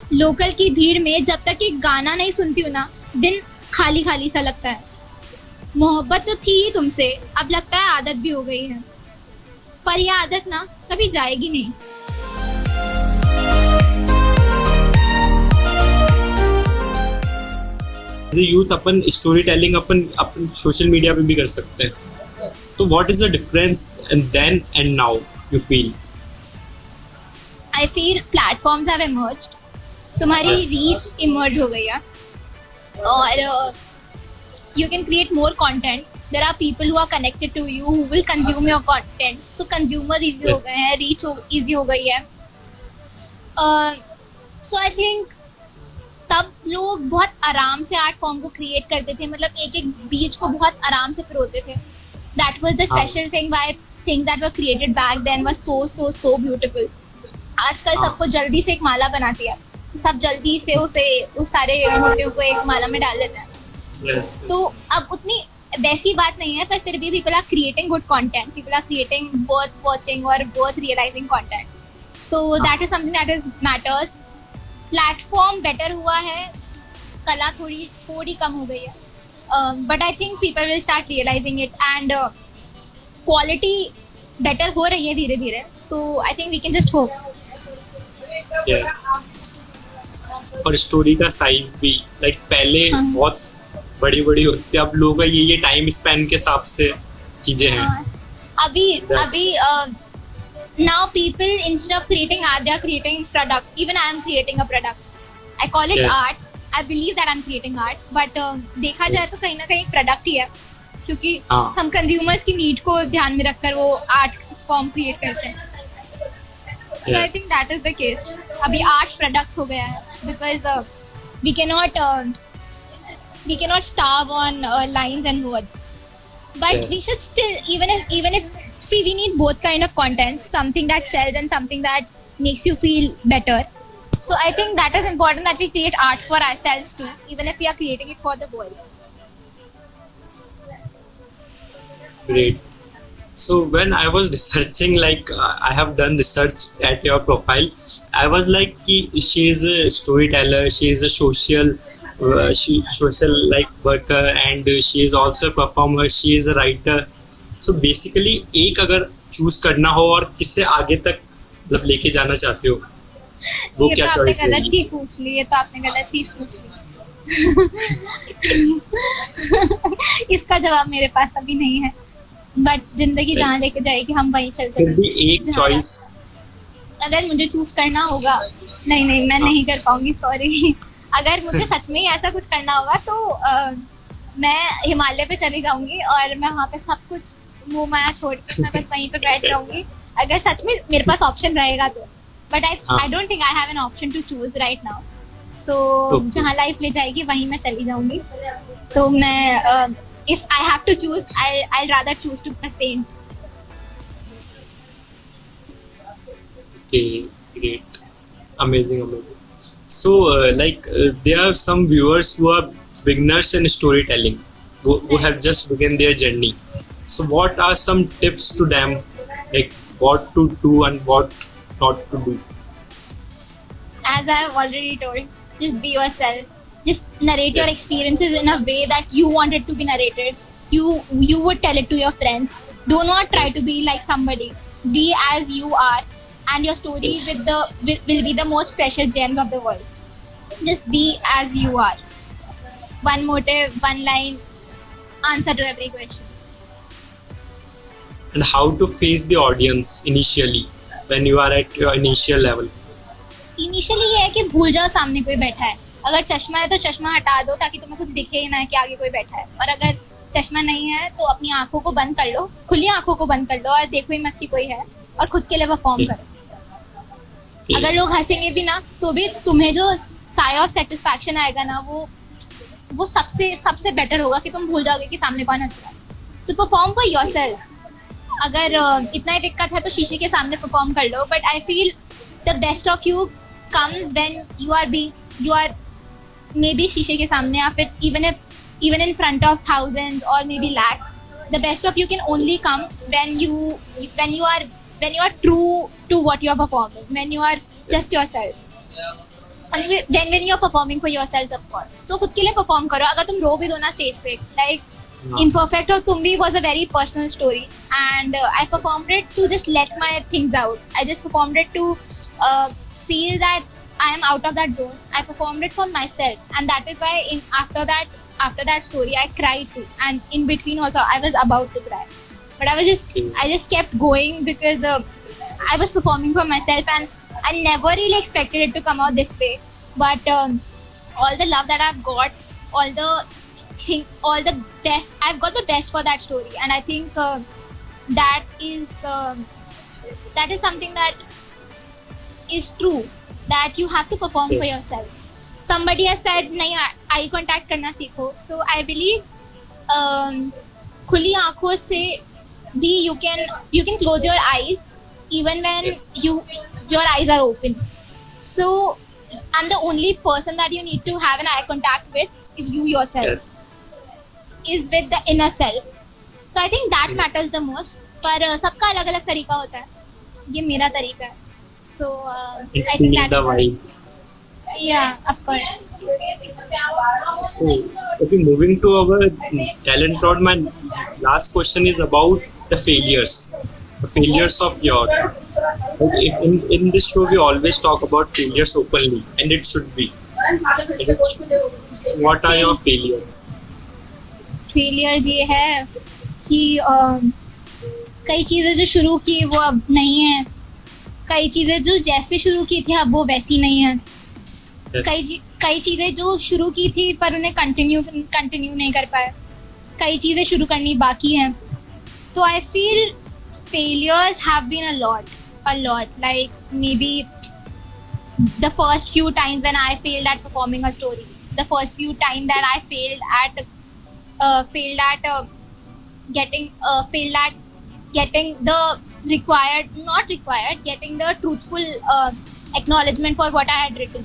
Local की भीड़ में जब तक एक गाना नहीं सुनती हूँ ना, दिन खाली खाली सा लगता है। मोहब्बत तो थी ही तुमसे, अब लगता है आदत भी हो गई है। पर यह आदत ना कभी जाएगी नहीं। एज ए यूथ अपन स्टोरी टेलिंग अपन अपन सोशल मीडिया पे भी कर सकते हैं, तो what is the difference and then and now you feel? I feel platforms have emerged, तुम्हारी Yes. रीच इमर्ज हो गई है और you can create more content. There are people who are connected to you who will consume your content, so consumers easy हो Yes. गए हैं, reach easy हो गई है। सो आई थिंक तब लोग बहुत आराम से आर्ट फॉर्म को क्रिएट करते थे, मतलब एक एक बीज को बहुत आराम से पिरोते थे। That was the special thing, why things that were created back then was so beautiful. आजकल हाँ. सबको जल्दी से एक माला बनाती है, सब जल्दी से उसे उस सारे मोतियों को एक माला में डाल देते हैं। Yes. तो अब उतनी वैसी बात नहीं है, पर फिर भी people are creating good content, people are creating worth watching और worth realising content. So that is something that is matters. Platform better हुआ है, कला थोड़ी कम हो गई है, but I think people will start realising it and quality better हो रही है धीरे धीरे। So I think we can just hope. Yes. और स्टोरी का साइज भी लाइक पहले हाँ. बहुत बड़ी बड़ी होती थी, अब लोगों का ये टाइम स्पैन के हिसाब से चीजें हैं. अभी now people instead of creating art they are creating product. Even I am creating a product. I call it Yes. art. I believe that I'm creating art, but देखा जाए Yes. तो कहीं ना कहीं प्रोडक्ट ही है, क्योंकि हाँ. हम कंज्यूमर्स की नीड को ध्यान में रखकर वो आर्ट फॉर्म क्रिएट करते हैं। So I Yes. think that is the case. अभी आर्ट प्रोडक्ट हो गया है, because we cannot starve on lines and words. But Yes. we should still, even if see, we need both kind of content, something that sells and something that makes you feel better. So I think that is important, that we create art for ourselves too, even if we are creating it for the world. Great. So when I was researching, like I have done research at your profile, I was like, she is a storyteller, she is a social like worker, and she is also a performer, she is a writer. So basically, एक अगर choose करना हो और किससे आगे तक मतलब लेके जाना चाहते हो, वो ये क्या तो आपने चॉइस गलत है? चीज पूछ ली, ये तो आपने गलत चीज पूछ ली। इसका जवाब मेरे पास अभी नहीं है, बट जिंदगी जहाँ लेके जाएगी हम वहीं चल फिर भी चलेंगे। एक चॉइस. अगर मुझे चूज करना होगा, नहीं मैं नहीं कर पाऊंगी, सॉरी। अगर मुझे सच में ही ऐसा कुछ करना होगा तो मैं हिमालय पे चली जाऊंगी और मैं वहाँ पे सब कुछ मुंह माया छोड़ के मैं बस वहीं पे बैठ जाऊंगी, अगर सच में मेरे पास ऑप्शन रहेगा तो। But I don't think I have an option to choose right now. So Okay. जहाँ लाइफ ले जाएगी वहीं मैं चली जाऊंगी। तो मैं if I have to choose, I'll rather choose to be a saint. Okay, great, amazing. So there are some viewers who are beginners in storytelling, who have just begun their journey. So what are some tips to them, like what to do and what not to do? As I have already told, just be yourself. Just narrate your Yes. experiences in a way that you want it to be narrated. You would tell it to your friends. Do not try to be like somebody. Be as you are, and your story Yes. will be the most precious gems of the world. Just be as you are. One motive, one line, answer to every question. And how to face the audience initially when you are at your initial level? Initially ये है कि भूल जाओ सामने कोई बैठा है। अगर चश्मा है तो चश्मा हटा दो ताकि तुम्हें कुछ दिखे ही ना कि आगे कोई बैठा है, और अगर चश्मा नहीं है तो अपनी आंखों को बंद कर लो, खुली आंखों को बंद कर लो और देखो ही मत कि कोई है, और खुद के लिए परफॉर्म करो। अगर लोग हंसेंगे भी ना तो भी तुम्हें जो साय ऑफ सेटिस्फैक्शन आएगा ना, वो सबसे बेटर होगा कि तुम भूल जाओगे कि सामने कौन हंस रहा है। सो परफॉर्म फॉर योरसेल्फ। अगर इतना ही दिक्कत है तो शीशे के सामने परफॉर्म कर लो, but I feel the best of you comes when you are maybe शीशे के सामने, या फिर even in front of thousands or maybe lakhs. The best of you can only come when you are true to what you are performing, when you are just yourself. only when you're performing for yourselves, of course. So खुद के लिए perform करो. अगर तुम रो भी दो ना stage पे, like imperfect or tumbi was a very personal story, and I performed it to just let my things out. I just performed it to feel that I am out of that zone. I performed it for myself, and that is why after that story I cried too, and in between also I was about to cry, but I just kept going because I was performing for myself, and I never really expected it to come out this way. But all the love that I've got, all the best, I've got the best for that story, and I think that is something that is true, that you have to perform for Yes. yourself. Somebody has said नहीं eye contact करना सीखो, so I believe खुली आंखों से भी you can close your eyes even when Yes. your eyes are open. So and the only person that you need to have an eye contact with is you yourself. Yes. Is with the inner self. So I think that Yes. matters the most. पर सबका अलग अलग तरीका होता है, ये मेरा तरीका है. So I think Feel that the vibe. yeah, of course. So, okay, moving to our talent round, my last question is about the failures of your. Okay, in this show, we always talk about failures openly, and it should be. So what are your failures? Failures ये है कि कई चीज़ें जो शुरू की वो अब नहीं है, कई चीज़ें जो जैसे शुरू की थी अब वो वैसी नहीं है, Yes. कई चीज़ें जो शुरू की थी पर उन्हें कंटिन्यू नहीं कर पाए, कई चीज़ें शुरू करनी बाकी हैं. तो I feel failures have been a lot, like maybe the first few times when I failed at performing a story, the first few times that I failed at getting the getting the truthful acknowledgement for what I had written.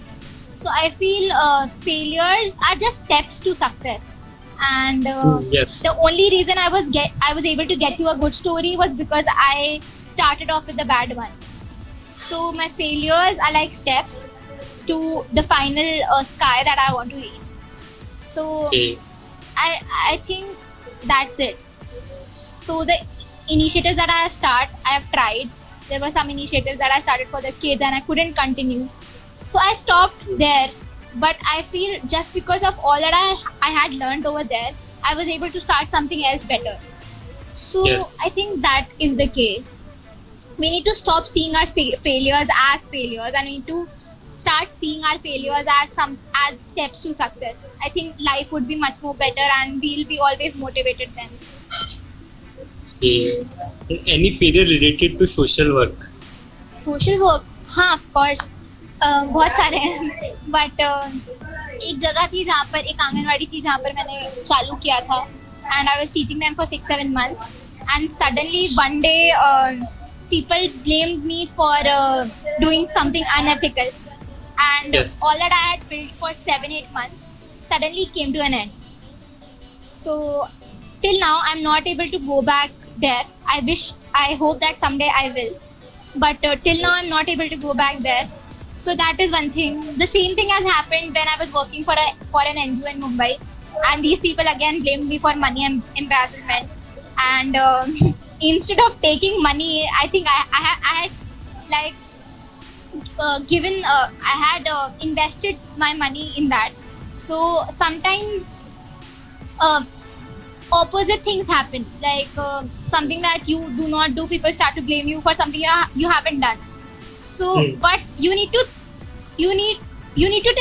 So I feel failures are just steps to success, and Yes. the only reason I was able to get to a good story was because I started off with the bad one. So my failures are like steps to the final sky that I want to reach. So Okay. I think that's it. So the initiatives that I have tried. There were some initiatives that I started for the kids and I couldn't continue. So I stopped there. But I feel just because of all that I had learned over there, I was able to start something else better. So Yes. I think that is the case. We need to stop seeing our failures as failures, and we need to start seeing our failures as steps to success. I think life would be much more better, and we'll be always motivated then. Okay. Any failure related to social work? Social work, हाँ of course बहुत सारे हैं, but एक जगह थी जहाँ पर, एक आंगनवाड़ी थी जहाँ पर मैंने चालू किया था, and I was teaching them for 6-7 months, and suddenly one day people blamed me for doing something unethical, and Yes. all that I had built for 7-8 months suddenly came to an end. So till now I'm not able to go back there. I hope that someday I will, but till now I'm not able to go back there. So that is one thing. The same thing has happened when I was working for an NGO in Mumbai, and these people again blamed me for money embezzlement, and instead of taking money, I think I had like I had invested my money in that. So sometimes opposite things happen, like something that you do not do, people start to blame you for something you haven't done. So but you need to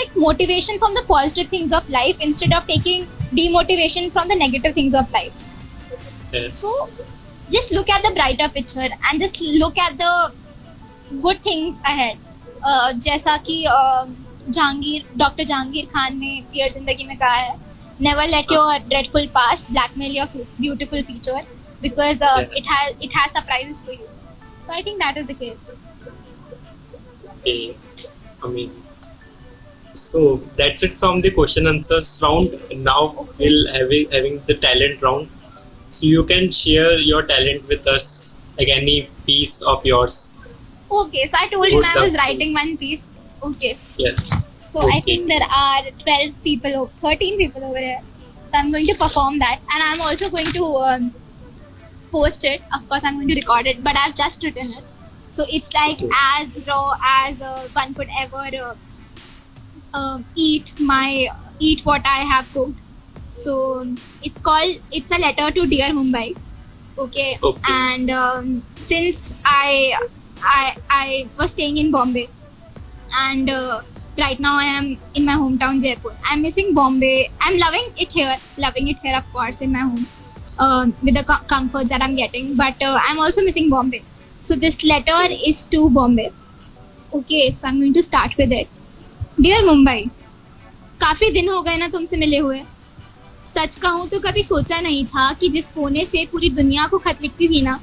take motivation from the positive things of life instead of taking demotivation from the negative things of life. Yes. So just look at the brighter picture and just look at the good things ahead. जैसा कि doctor Jahangir Khan ने dear जिंदगी में कहा है, never let your dreadful past blackmail your beautiful future, because it has surprises for you. So I think that is the case. Okay. Amazing. So that's it from the question answers round. Now we'll having the talent round. So you can share your talent with us, like any piece of yours. Okay, so I told you Good I was luck. writing one piece. Okay. Yes. So I Okay. think there are 12 people, 13 people over here. So I'm going to perform that, and I'm also going to post it. Of course, I'm going to record it, but I've just written it. So it's like Okay. as raw as one could ever eat what I have cooked. So it's a letter to dear Mumbai. Okay. Okay. And since I was staying in Bombay, and right now I am in my hometown Jaipur. I'm missing Bombay. I'm loving it here of course in my home, with the comfort that I'm getting, but I'm also missing Bombay. So this letter is to Bombay. Okay, so I'm going to start with it. Dear Mumbai, काफी दिन हो गए ना तुमसे मिले हुए. सच कहूँ तो कभी सोचा नहीं था कि जिस कोने से पूरी दुनिया को खत लिखती थी ना,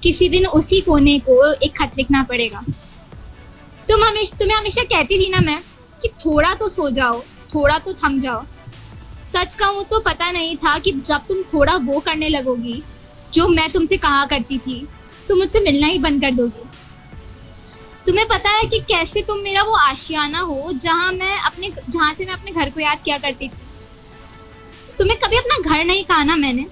किसी दिन उसी कोने को एक खत लिखना पड़ेगा. तुम्हें हमेशा कहती थी ना मैं कि थोड़ा तो सो जाओ, थोड़ा तो थम जाओ. सच कहूँ तो पता नहीं था कि जब तुम थोड़ा वो करने लगोगी जो मैं तुमसे कहा करती थी, तो मुझसे मिलना ही बंद कर दोगी. तुम्हें पता है कि कैसे तुम मेरा वो आशियाना हो जहाँ से मैं अपने घर को याद किया करती थी. तुम्हें कभी अपना घर नहीं कहा ना मैंने,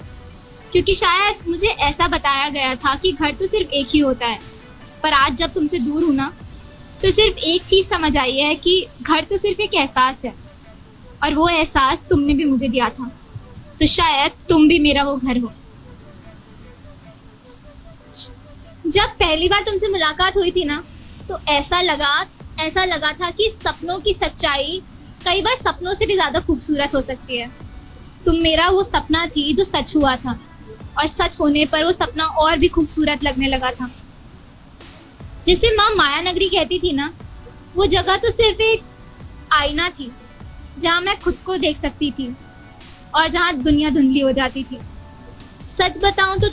क्योंकि शायद मुझे ऐसा बताया गया था कि घर तो सिर्फ एक ही होता है. पर आज जब तुमसे दूर हूं ना, तो सिर्फ एक चीज समझ आई है कि घर तो सिर्फ एक एहसास है, और वो एहसास तुमने भी मुझे दिया था. तो शायद तुम भी मेरा वो घर हो. जब पहली बार तुमसे मुलाकात हुई थी ना, तो ऐसा लगा था कि सपनों की सच्चाई कई बार सपनों से भी ज्यादा खूबसूरत हो सकती है. तुम मेरा वो सपना थी जो सच हुआ था, और सच होने पर वो सपना और भी खूबसूरत लगने लगा था. जिसे माँ माया नगरी कहती थी ना, वो जगह तो सिर्फ एक आईना थी जहाँ मैं खुद को देख सकती थी, और जहाँ दुनिया धुंधली हो जाती थी. सच बताऊं तो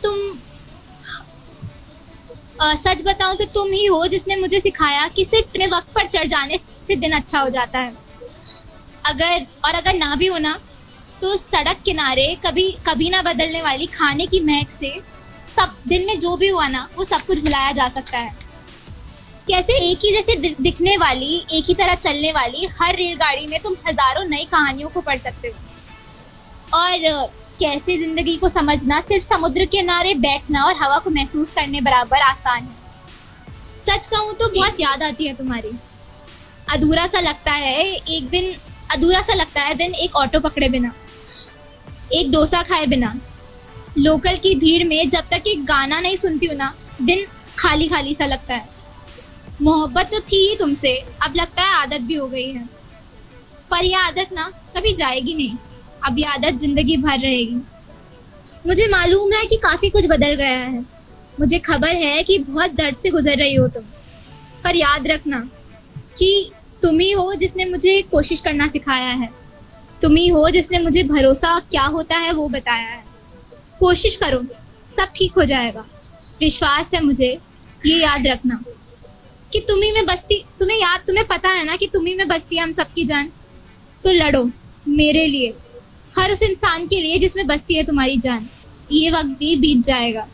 तुम ही हो जिसने मुझे सिखाया कि सिर्फ अपने वक्त पर चढ़ जाने से दिन अच्छा हो जाता है. अगर ना भी हो ना, तो सड़क किनारे कभी ना बदलने वाली खाने की महक से सब दिन में जो भी हुआ ना, वो सब कुछ भुलाया जा सकता है. कैसे एक ही जैसे दिखने वाली, एक ही तरह चलने वाली हर रेलगाड़ी में तुम हजारों नई कहानियों को पढ़ सकते हो. और कैसे जिंदगी को समझना सिर्फ समुद्र के किनारे बैठना और हवा को महसूस करने बराबर आसान है. सच कहूँ तो बहुत याद आती है तुम्हारी. अधूरा सा लगता है दिन एक ऑटो पकड़े बिना, एक डोसा खाए बिना, लोकल की भीड़ में जब तक एक गाना नहीं सुनती हूँ ना, दिन खाली खाली सा लगता है. मोहब्बत तो थी ही तुमसे, अब लगता है आदत भी हो गई है. पर यह आदत ना कभी जाएगी नहीं. अब ये आदत जिंदगी भर रहेगी. मुझे मालूम है कि काफी कुछ बदल गया है. मुझे खबर है कि बहुत दर्द से गुजर रही हो तुम. पर याद रखना कि तुम ही हो जिसने मुझे कोशिश करना सिखाया है. तुम ही हो जिसने मुझे भरोसा क्या होता है वो बताया है. कोशिश करो, सब ठीक हो जाएगा. विश्वास है मुझे, ये याद रखना कि तुम्हें पता है ना कि तुम्ही में बसती है हम सबकी जान. तो लड़ो मेरे लिए, हर उस इंसान के लिए जिसमें बसती है तुम्हारी जान. ये वक्त भी बीत जाएगा.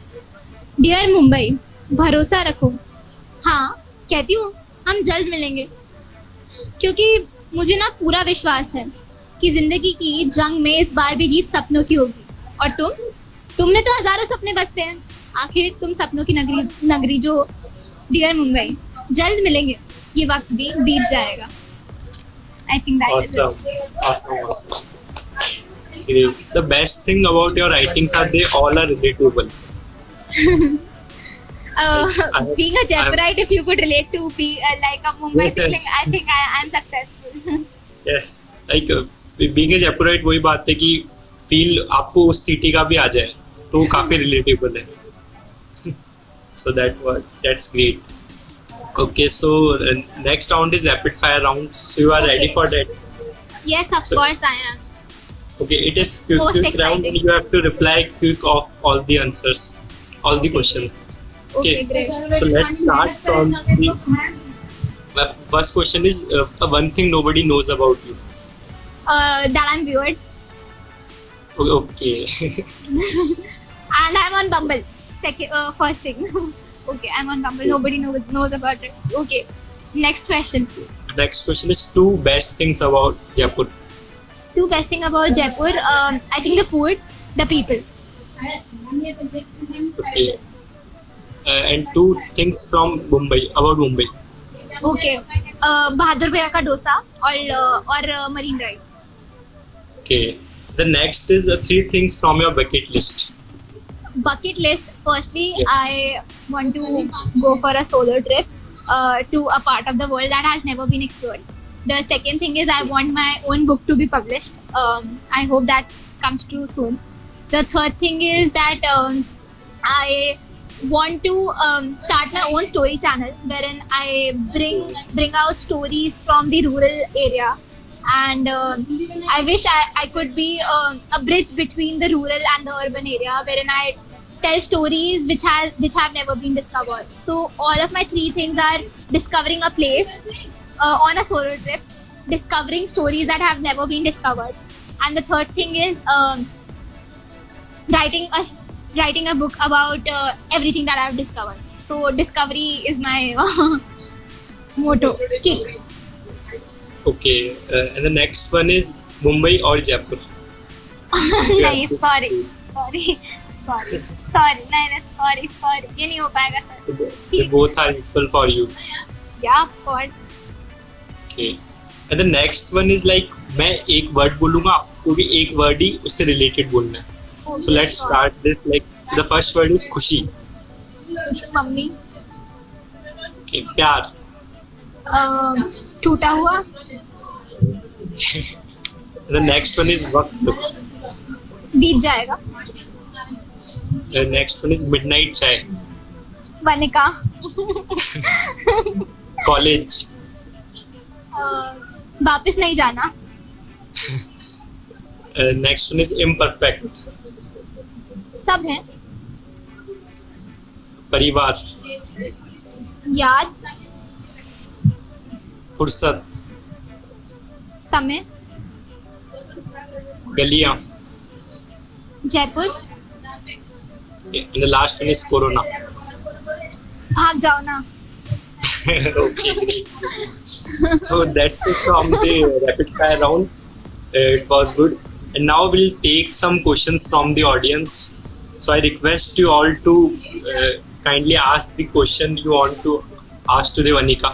डियर मुंबई, भरोसा रखो. हाँ कहती हूँ, हम जल्द मिलेंगे, क्योंकि मुझे ना पूरा विश्वास है कि जिंदगी की जंग में इस बार भी जीत सपनों की होगी. और तुम में तो हजारों सपने बसते हैं. आखिर तुम सपनों की नगरी जो. डियर मुंबई, जल्द मिलेंगे, ये वक्त भी बीत जाएगा. I think Awesome. Great. The best thing about your writings are they all are relatable. Being a Jaipurite, if you could relate to be like a Mumbai Yes. feeling, I think I am successful. Yes. Like being a Jaipurite वही बात है कि feel आपको उस city का भी आ जाए, तो वो काफी रिलेटेबल है. So that's great. Okay, so next round is rapid fire round. So you are ready Okay. for that? Yes, of So- course I am. Okay, it is Most quick round. exciting. You have to reply quick of all the answers, all the questions. Okay, Okay. great. So let's start from the first question is one thing nobody knows about you. That I'm weird Okay. and I'm on Bumble. First thing. Okay, I'm on Bumble. Nobody knows about it. Okay, next question. Next question is two best things about Jaipur. Two best thing about Jaipur, I think the food, the people. Okay. And two things from Mumbai, about Mumbai. Okay. बहादुर भैया का डोसा और marine drive. Okay. The next is three things from your bucket list. Bucket list. Firstly, Yes. I want to go for a solo trip to a part of the world that has never been explored. The second thing is I want my own book to be published. I hope that comes true soon. The third thing is that I want to start my own story channel wherein I bring out stories from the rural area, and I wish I could be a bridge between the rural and the urban area wherein I tell stories which have never been discovered. So all of my three things are discovering a place on a solo trip, discovering stories that have never been discovered, and the third thing is writing a book about everything that I've discovered. So discovery is my motto. Kick. Okay. And the next one is Mumbai or Jaipur. नहीं sorry नहीं sorry ये नहीं हो पाएगा sir. They both are equal for you. Yeah, of course. Okay. And the next one is like मैं एक word बोलूँगा, वो भी एक word ही उससे related बोलना है. So let's start this. Like the first word is खुशी. मम्मी. Okay. प्यार. टूटा हुआ. The next one is वक्त. बीत जाएगा. The next one is midnight चाय. वनिका. College. वापस नहीं जाना. Next one is imperfect. सब है. परिवार. याद. फुर्सत. समय. गलियां. Jaipur. And the last one is corona. भाग जाओ ना. Okay, great. So that's it from the rapid fire round. It was good. And now we'll take some questions from the audience. So I request you all to kindly ask the question you want to ask to the Vanika.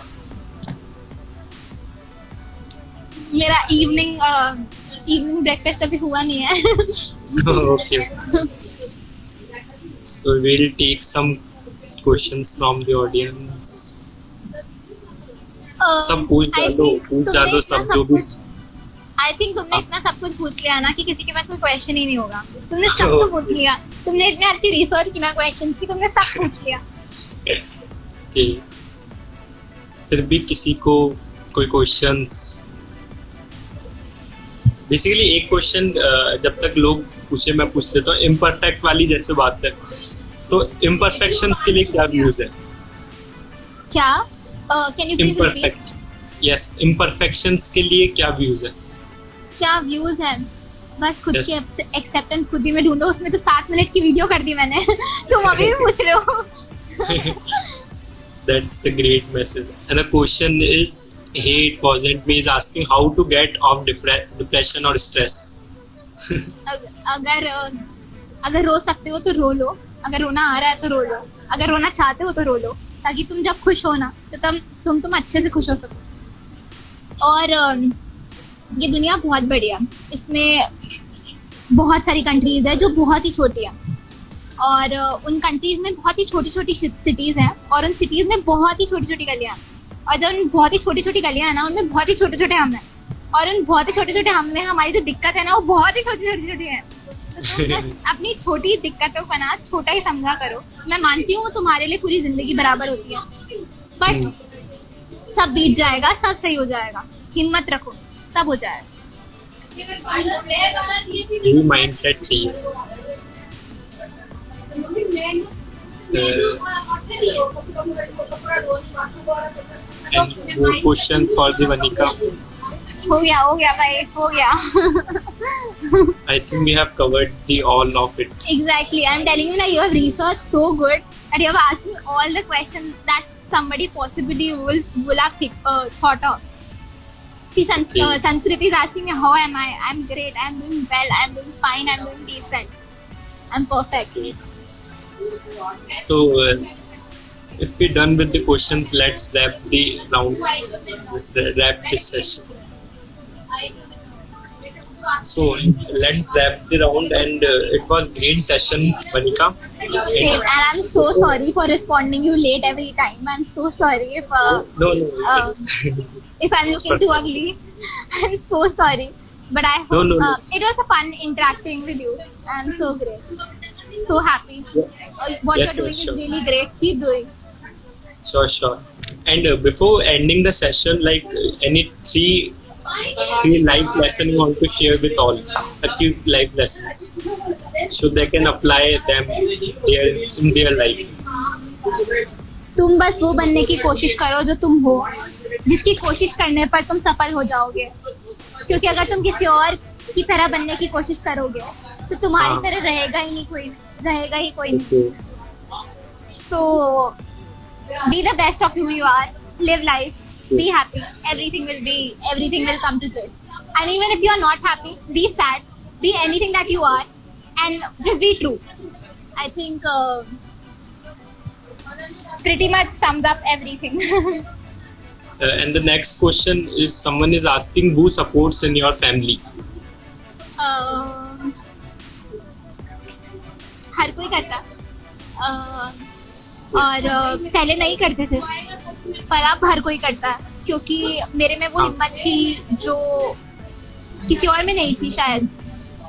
मेरा evening breakfast अभी हुआ नहीं है. Okay. So we'll take some questions from the audience. सब पूछ डालो सब जो भी. आई थिंक तुमने इतना सब कुछ पूछ लिया ना कि किसी के पास कोई क्वेश्चन ही नहीं होगा. तुमने सब कुछ पूछ लिया. तुमने इतनी अच्छी रिसर्च की ना क्वेश्चंस की, तुमने सब पूछ लिया. Okay. फिर भी किसी को कोई क्वेश्चंस. बेसिकली एक क्वेश्चन जब तक लोग पूछे मैं पूछ लेता हूँ. इम्परफेक्ट वाली जैसे बात है, तो इम्परफेक्शंस के लिए क्या व्यूज है? क्या? Can you please repeat? Imperfect. Yes, imperfections के लिए क्या व्यूज है? क्या व्यूज है? बस खुद Yes. की एक्सेप्टेंस खुद ही में ढूंढो. उसमें तो 7 मिनट की वीडियो कर दी मैंने. तुम अभी भी पूछ रहे हो. That's the great message. And the question is, hey, it wasn't me, is asking how to get off depression or stress. अगर रो सकते हो तो रो लो. अगर रोना आ रहा है तो रो लो. अगर रोना चाहते हो तो रो लो, ताकि तुम जब खुश हो ना तो तुम अच्छे से खुश हो सको. और ये दुनिया बहुत बड़ी है. इसमें बहुत सारी कंट्रीज है जो बहुत ही छोटी है, और उन कंट्रीज में बहुत ही छोटी छोटी सिटीज हैं, और उन सिटीज में बहुत ही छोटी छोटी गलियां हैं. और जो उन बहुत ही छोटी छोटी गलियां हैं ना, उनमें बहुत ही छोटे छोटे हम हैं. और उन बहुत ही छोटे छोटे हम में हमारी जो दिक्कत है ना, वो बहुत ही छोटी छोटी है. तो तुम बस अपनी छोटी दिक्कतों का ना छोटा ही समझा करो. मैं मानती हूँ तुम्हारे लिए पूरी जिंदगी बराबर होती है, बट सब बीत जाएगा, सब सही हो जाएगा. हिम्मत रखो, सब हो जाएगा. यही माइंडसेट चाहिए. And more questions for the Vanika. हो गया भाई, हो गया. I think we have covered the all of it. Exactly. I'm telling you, you have researched so good that you have asked me all the questions that somebody possibly will have thought of. See, Okay. Sanskrit is asking me how am I? I'm great. I'm doing well. I'm doing fine. I'm doing decent. I'm perfect. So, if we're done with the questions, let's wrap the round. Let's wrap this session. So, let's wrap the round, and it was great session, Vanika. Same. And I'm so sorry for responding you late every time. I'm so sorry No, it's if I'm looking too ugly. I'm so sorry. But I hope No. it was a fun interacting with you. I'm so great. So happy. What Yes, you're doing sure. is really great. Keep doing. Sure. And before ending the session, like any three life lesson you want to share with all, a few life lessons, so they can apply them in their life. तुम बस वो बनने की कोशिश करो जो तुम हो, जिसकी कोशिश करने पर तुम सफल हो जाओगे. क्योंकि अगर तुम किसी और की तरह बनने की कोशिश करोगे तो तुम्हारी हाँ. तरह रहेगा ही कोई नहीं. Okay. So be the best of who you are. Live life. Be happy. Everything will come to this. And even if you are not happy, be sad. Be anything that you are, and just be true. I think pretty much sums up everything. And the next question is, someone is asking, who supports in your family? हर कोई करता. और पहले नहीं करते थे, पर अब हर कोई करता है, क्योंकि मेरे में वो हाँ. हिम्मत थी जो किसी और में नहीं थी शायद.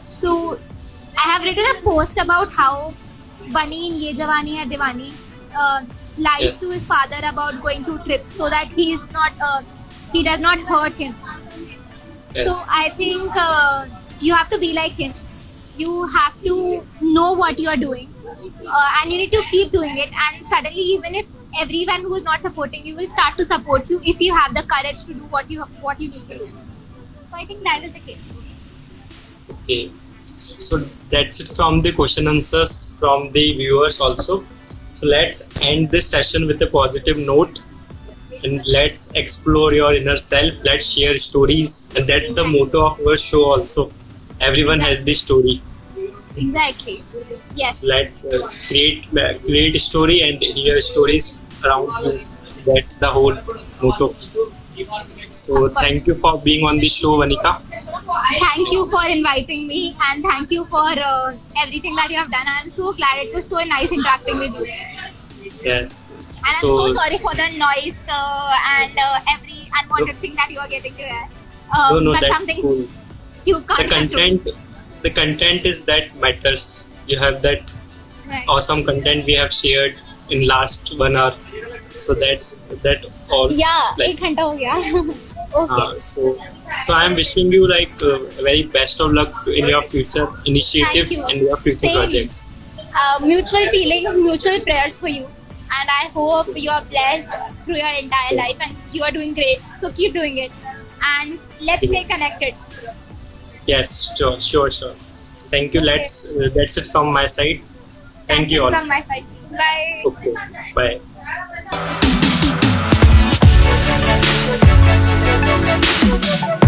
So I have written a post about how बनी इन ये जवानी है दीवानी lies Yes. to his father about going to trips so that he does not hurt him. So Yes. I think you have to be like him. You have to know what you are doing, and you need to keep doing it. And suddenly, even if everyone who is not supporting you will start to support you, if you have the courage to do what you need to do. Yes. So I think that is the case. Okay. So that's it from the question answers from the viewers also. So let's end this session with a positive note, and let's explore your inner self. Let's share stories, and that's the motto of our show also. Everyone has this story. Exactly. Yes. So let's create a story and hear stories around you. So that's the whole motto. So thank you for being on the show, Vanika. Thank you for inviting me, and thank you for everything that you have done. I'm so glad. It was so nice interacting with you. Yes. And I'm so sorry for the noise and every unwanted thing that you are getting to hear. No, But that's something cool. you can't control. The content is that matters. You have that Right. awesome content we have shared in last 1 hour. So that's that all. Yeah, Like, 1 घंटा हो गया. Okay. So I am wishing you like very best of luck in your future initiatives Thank you. and your future Same. projects. Mutual feelings, mutual prayers for you. And I hope you are blessed through your entire life, and you are doing great. So keep doing it. And let's stay connected. Yes, sure. Thank you. Okay. That's it from my side. Thank That's you it all. from my side. Bye. Okay. Bye. Thank you.